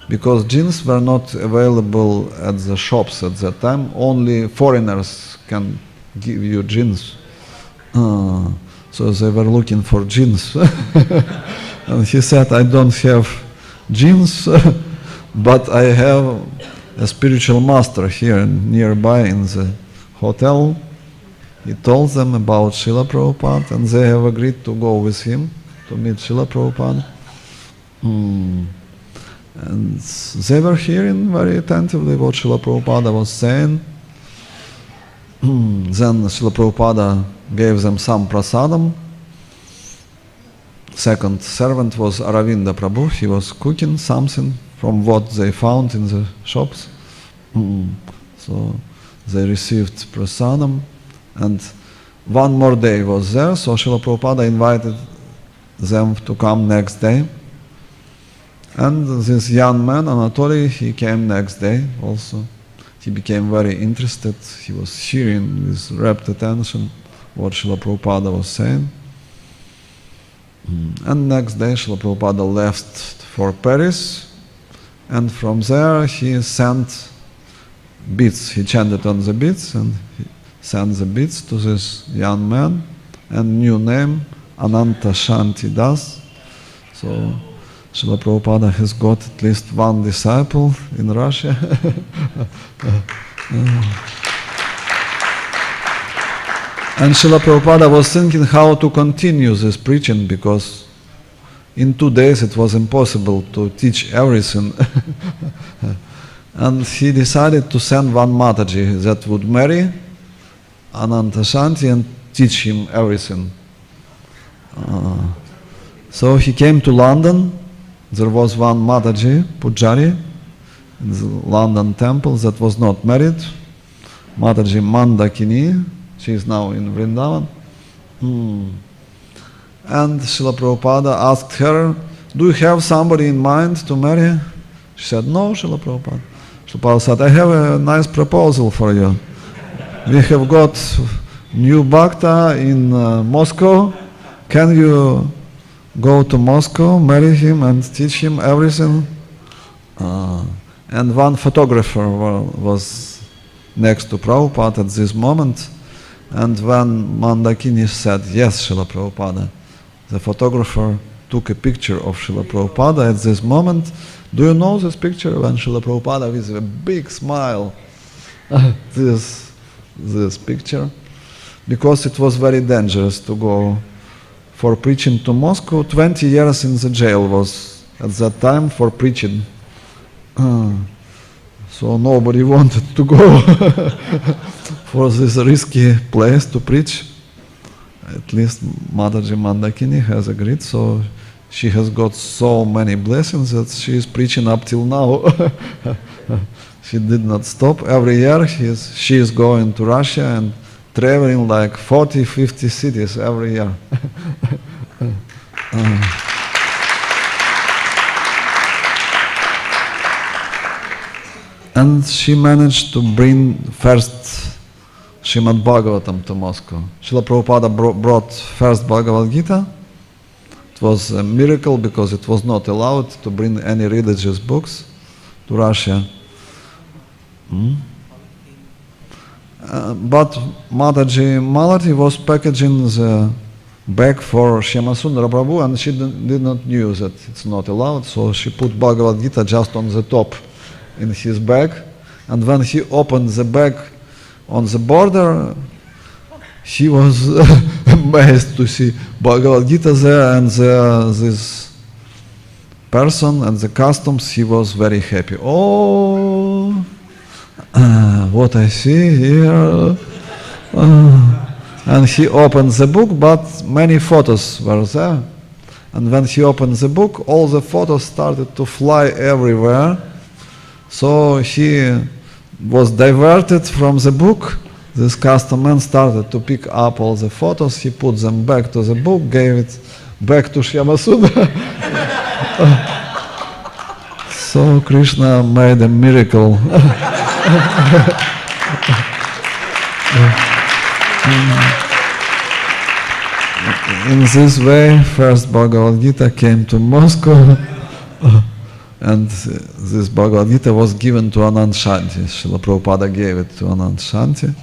Because jeans were not available at the shops at that time. Only foreigners can give you jeans. So they were looking for jeans. And he said, I don't have jeans, but I have a spiritual master here nearby in the hotel. He told them about Srila Prabhupada, and they have agreed to go with him to meet Srila Prabhupada. And they were hearing very attentively what Srila Prabhupada was saying. Then Srila Prabhupada gave them some prasadam. Second servant was Aravinda Prabhu. He was cooking something from what they found in the shops. So they received prasadam. And one more day was there, so Srila Prabhupada invited them to come next day. And this young man, Anatoly, he came next day also. He became very interested. He was hearing with rapt attention what Srila Prabhupada was saying. And next day Srila Prabhupada left for Paris, and from there he sent beads. He chanted on the beads and he sent the beads to this young man, and new name, Ananta Shanti Das. So Srila Prabhupada has got at least one disciple in Russia. And Srila Prabhupada was thinking how to continue this preaching, because in 2 days it was impossible to teach everything. And he decided to send one Mataji that would marry Ananta Shanti and teach him everything. So he came to London. There was one Mataji, Pujari, in the London temple that was not married. Mataji Mandakini. She is now in Vrindavan. And Srila Prabhupada asked her, do you have somebody in mind to marry? She said, no, Srila Prabhupada. Srila Prabhupada said, I have a nice proposal for you. We have got new Bhakta in Moscow. Can you go to Moscow, marry him and teach him everything? And one photographer was next to Prabhupada at this moment. And when Mandakini said, yes, Srila Prabhupada, the photographer took a picture of Srila Prabhupada at this moment. Do you know this picture? When Srila Prabhupada with a big smile, this picture, because it was very dangerous to go for preaching to Moscow. 20 years in the jail was at that time for preaching. So nobody wanted to go for this risky place to preach. At least Mataji Mandakini has agreed, so she has got so many blessings that she is preaching up till now. She did not stop. Every year she is going to Russia and traveling like 40, 50 cities every year. And she managed to bring first Srimad Bhagavatam to Moscow. Srila Prabhupada brought first Bhagavad Gita. It was a miracle because it was not allowed to bring any religious books to Russia. But Mataji Malati was packaging the bag for Shyamasundara Prabhu, and she did not know that it's not allowed, so she put Bhagavad Gita just on the top in his bag, And when he opened the bag on the border, he was amazed to see Bhagavad Gita there, and this person and the customs, he was very happy. Oh, what I see here. And he opened the book, but many photos were there. And when he opened the book, all the photos started to fly everywhere. So he was diverted from the book. This customer started to pick up all the photos. He put them back to the book, gave it back to Shyamasundara. So Krishna made a miracle. In this way, first Bhagavad Gita came to Moscow, and this Bhagavad Gita was given to Anand Shanti. Srila Prabhupada gave it to Anand Shanti.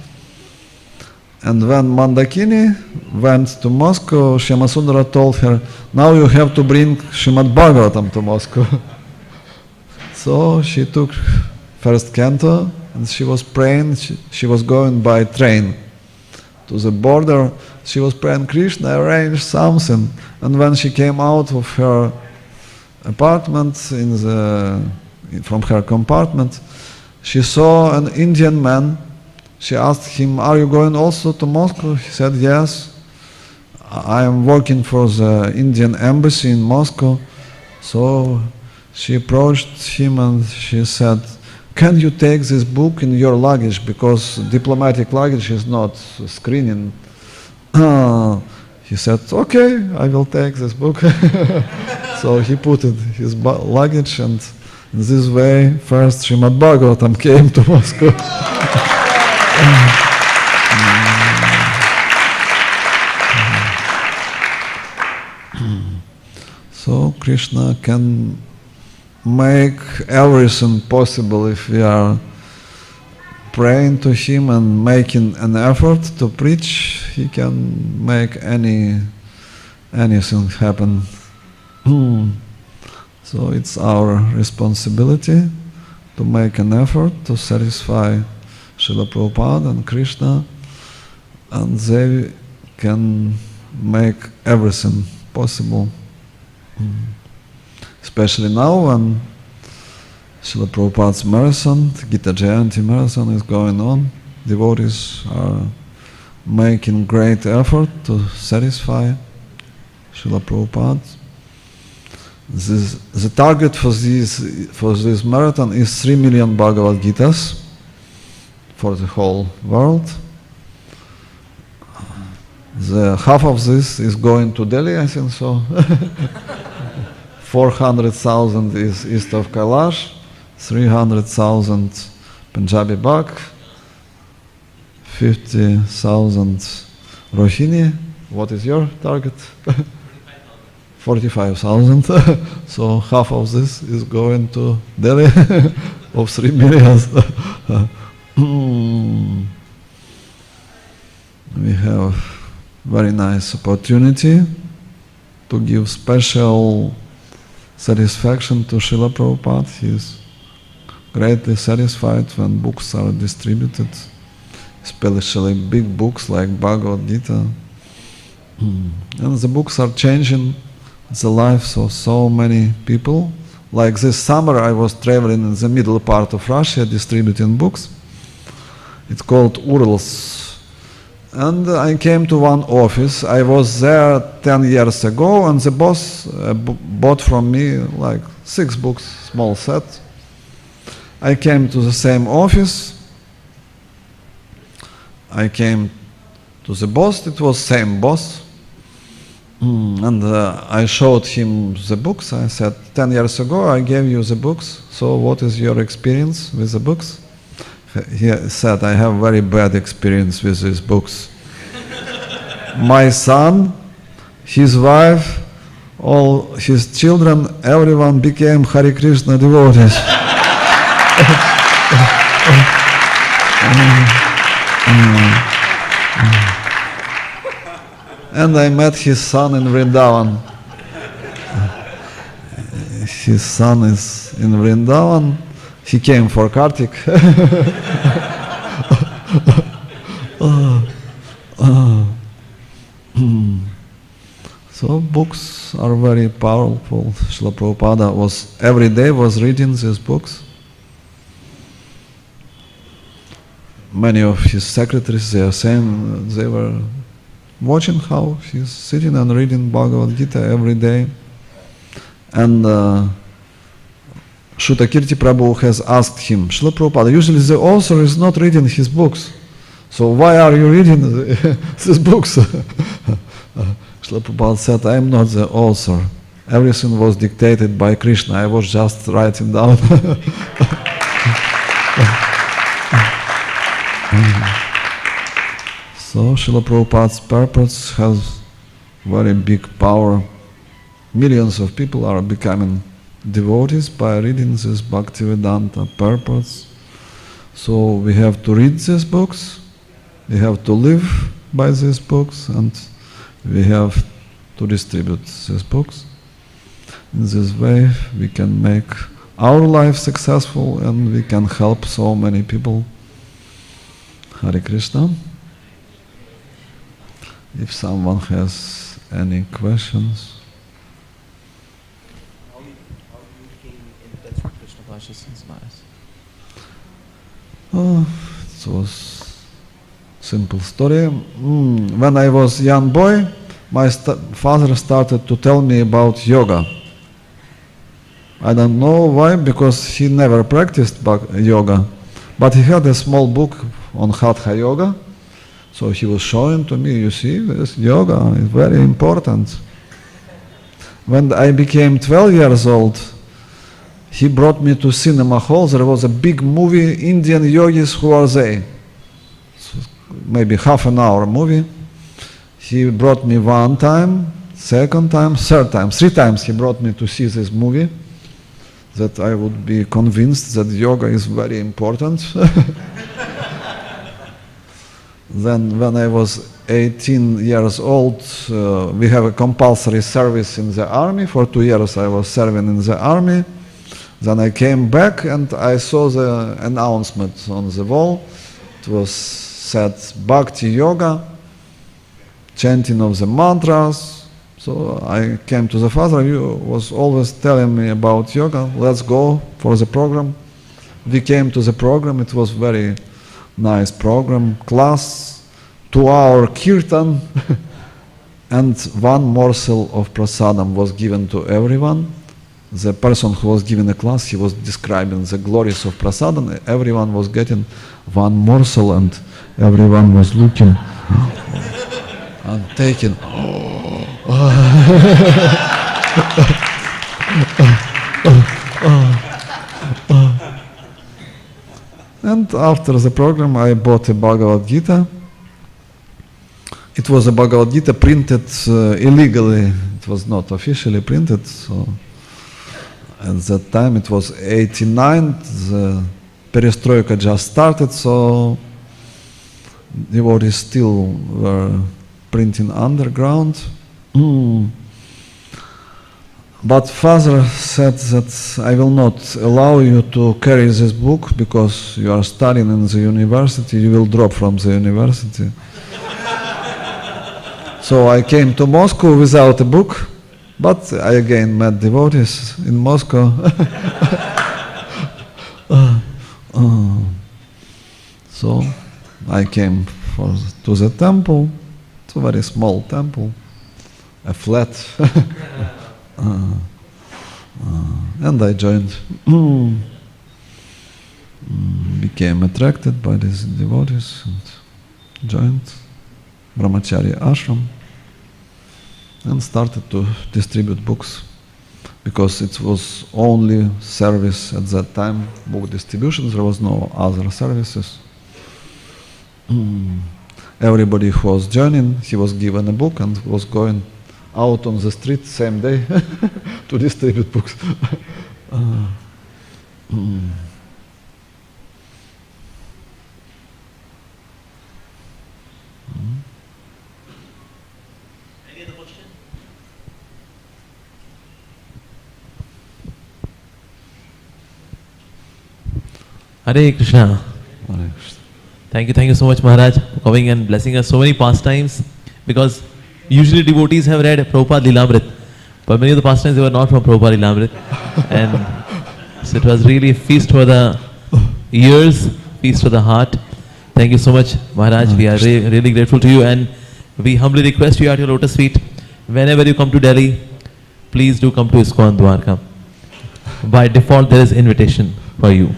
And when Mandakini went to Moscow, Shyamasundara told her, now you have to bring Srimad Bhagavatam to Moscow. So she took first canto, and she was praying. She was going by train to the border. She was praying, Krishna, arrange something. And when she came out of her apartment, from her compartment, she saw an Indian man. She asked him, are you going also to Moscow? He said, yes. I am working for the Indian embassy in Moscow. So she approached him and she said, can you take this book in your luggage, because diplomatic luggage is not screening. He said, okay, I will take this book. So he put it in his luggage, and in this way, first Srimad Bhagavatam came to Moscow. So Krishna can make everything possible if we are praying to him and making an effort to preach. He can make anything happen. So it's our responsibility to make an effort to satisfy Srila Prabhupada and Krishna, and they can make everything possible. Especially now when Srila Prabhupada's marathon, Gita Jayanti marathon is going on, devotees are making great effort to satisfy Srila Prabhupada. The target for this marathon is 3 million Bhagavad Gitas for the whole world. The half of this is going to Delhi, I think so. 400,000 is east of Kailash, 300,000 Punjabi Bagh, 50,000 Rohini. What is your target? 45,000. So half of this is going to Delhi of 3 million. We have very nice opportunity to give special satisfaction to Srila Prabhupada. He is greatly satisfied when books are distributed, especially big books like Bhagavad Gita. And the books are changing the lives of so many people. Like this summer I was traveling in the middle part of Russia distributing books. It's called Urals. And I came to one office. I was there 10 years ago, and the boss bought from me like 6 books, small set. I came to the same office. I came to the boss. It was same boss. And I showed him the books. I said, 10 years ago I gave you the books, so what is your experience with the books? He said, I have very bad experience with these books. My son, his wife, all his children, everyone became Hare Krishna devotees. And I met his son in Vrindavan. His son is in Vrindavan, He came for Kartik. So books are very powerful. Srila Prabhupada was every day was reading these books. Many of his secretaries, they are saying they were watching how he's sitting and reading Bhagavad Gita every day. And Shutakirti Prabhu has asked him, Srila Prabhupada, usually the author is not reading his books. So why are you reading these books? Srila Prabhupada said, I am not the author. Everything was dictated by Krishna. I was just writing down. So Srila Prabhupada's purpose has very big power. Millions of people are becoming devotees by reading this Bhaktivedanta purpose. So we have to read these books, we have to live by these books, and we have to distribute these books. In this way we can make our life successful and we can help so many people. Hare Krishna. If someone has any questions.
How you came in touch with Krishna consciousness, Maharaj?
It was simple story. When I was young boy, my father started to tell me about yoga. I don't know why, because he never practiced yoga, but he had a small book on Hatha Yoga. So he was showing to me, you see, this yoga is very important. When I became 12 years old, he brought me to cinema hall. There was a big movie, Indian yogis, who are they? So maybe half an hour movie. He brought me one time, second time, third time. 3 times he brought me to see this movie, that I would be convinced that yoga is very important. Then when I was 18 years old, we have a compulsory service in the army. For 2 years I was serving in the army. Then I came back and I saw the announcement on the wall. It was said Bhakti Yoga, chanting of the mantras. So I came to the father. He was always telling me about yoga. Let's go for the program. We came to the program. It was very nice program, class, 2-hour kirtan, and 1 morsel of prasadam was given to everyone. The person who was giving the class, he was describing the glories of prasadam. Everyone was getting 1 morsel and everyone was looking and taking. And after the program, I bought a Bhagavad Gita. It was a Bhagavad Gita printed illegally. It was not officially printed. So at that time, it was 89. The perestroika just started, so devotees still were printing underground. But father said that I will not allow you to carry this book because you are studying in the university, you will drop from the university. So I came to Moscow without a book, but I again met devotees in Moscow. So I came to the temple. It's a very small temple, a flat. And I joined, became attracted by these devotees and joined Brahmacharya ashram and started to distribute books, because it was only service at that time, book distribution. There was no other services. Everybody who was joining, he was given a book and was going out on the street same day to distribute books.
Any other question? Hare Krishna.
Hare Krishna.
Thank you so much, Maharaj, for coming and blessing us so many pastimes. Because usually devotees have read Prabhupada Lilamrita, but many of the pastimes they were not from Prabhupada Lilamrita, and so it was really a feast for the ears, feast for the heart. Thank you so much, Maharaj. We are really grateful to you, and we humbly request you at your lotus feet, whenever you come to Delhi, please do come to ISKCON Dwarka. By default, there is invitation for you.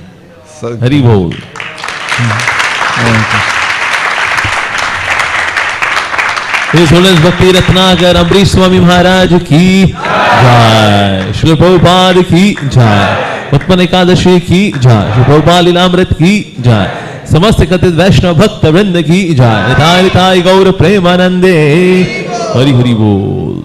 Hari Bol. His Holiness Bhakti Ratnakar Ambarish Swami Maharaj ki jai. Srila Prabhupada ki jai. Utpan Ekadashi ki jai. Srila Prabhupada Lilamrita ki jai. समस्त कथित वैष्णव भक्त वृंद की जय. निताय निताय गौर प्रेमानंदे. हरि हरि बोल.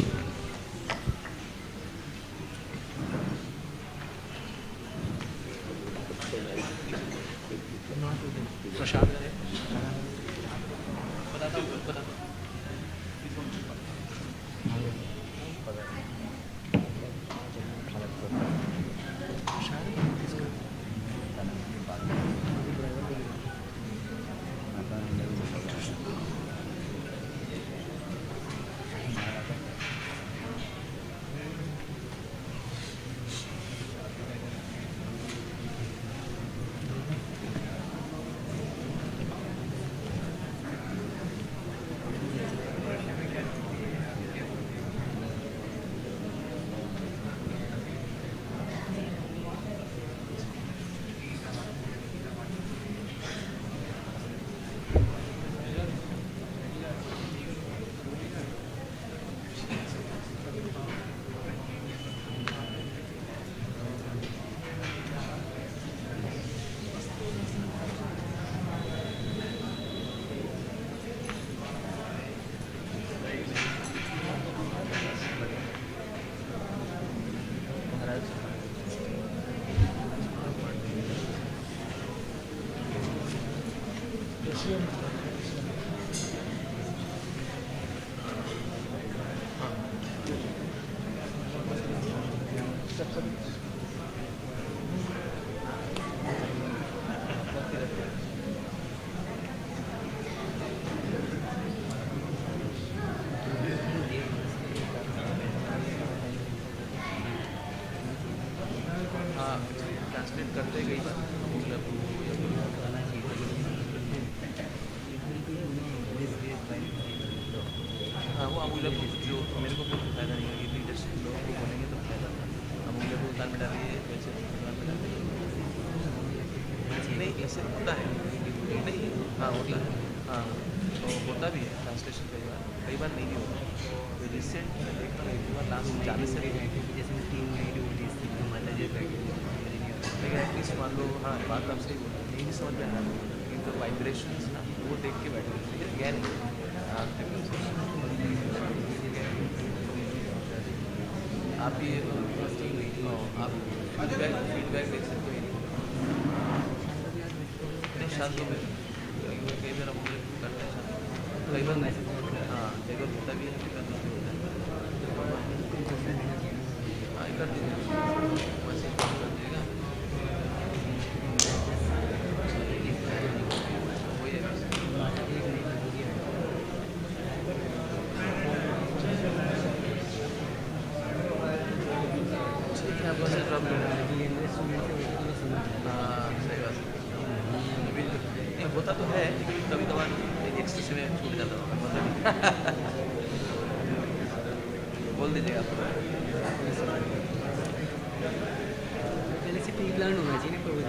पहले से pre plan होना चाहिए ना प्रभु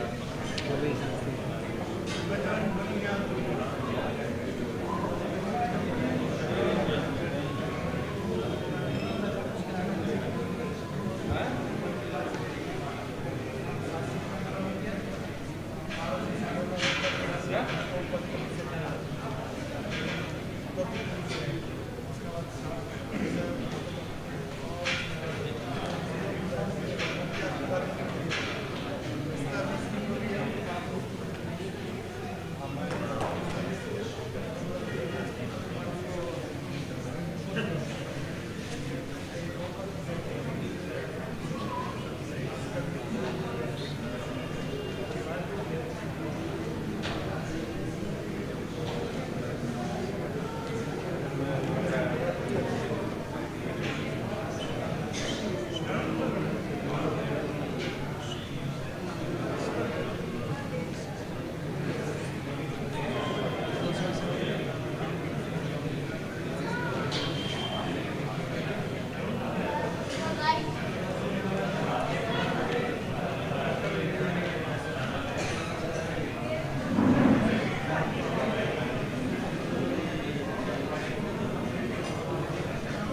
जी।